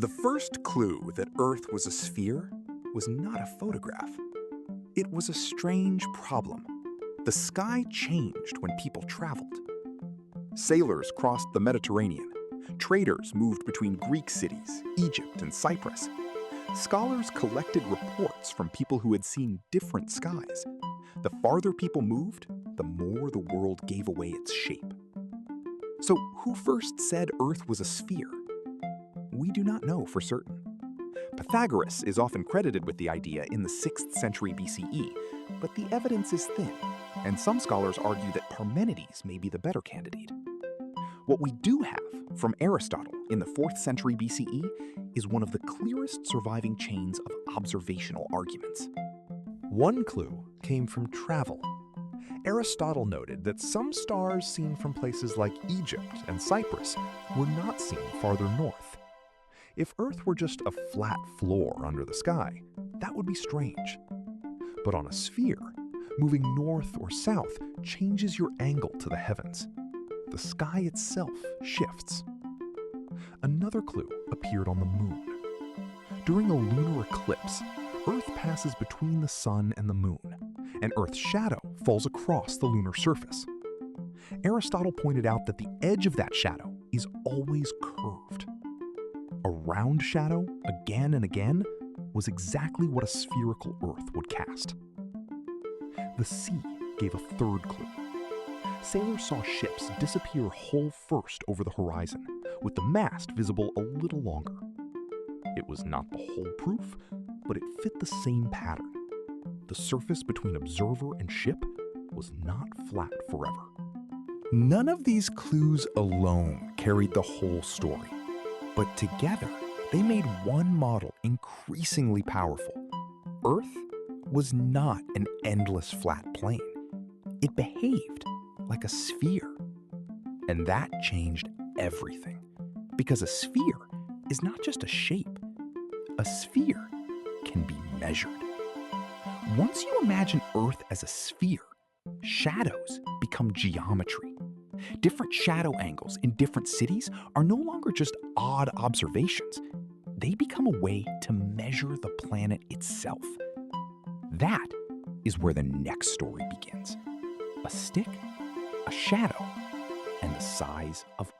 The first clue that Earth was a sphere was not a photograph. It was a strange problem. The sky changed when people traveled. Sailors crossed the Mediterranean. Traders moved between Greek cities, Egypt, and Cyprus. Scholars collected reports from people who had seen different skies. The farther people moved, the more the world gave away its shape. So, who first said Earth was a sphere? We do not know for certain. Pythagoras is often credited with the idea in the 6th century BCE, but the evidence is thin, and some scholars argue that Parmenides may be the better candidate. What we do have from Aristotle in the 4th century BCE is one of the clearest surviving chains of observational arguments. One clue came from travel. Aristotle noted that some stars seen from places like Egypt and Cyprus were not seen farther north. If Earth were just a flat floor under the sky, that would be strange. But on a sphere, moving north or south changes your angle to the heavens. The sky itself shifts. Another clue appeared on the moon. During a lunar eclipse, Earth passes between the sun and the moon, and Earth's shadow falls across the lunar surface. Aristotle pointed out that the edge of that shadow is always curved. A round shadow, again and again, was exactly what a spherical Earth would cast. The sea gave a third clue. Sailors saw ships disappear hull first over the horizon, with the mast visible a little longer. It was not the whole proof, but it fit the same pattern. The surface between observer and ship was not flat forever. None of these clues alone carried the whole story, but together they made one model increasingly powerful. Earth was not an endless flat plane. It behaved like a sphere. And that changed everything, because a sphere is not just a shape. A sphere can be measured. Once you imagine Earth as a sphere, shadows become geometry. Different shadow angles in different cities are no longer just odd observations. They become a way to measure the planet itself. That is where the next story begins. A stick, a shadow, and the size of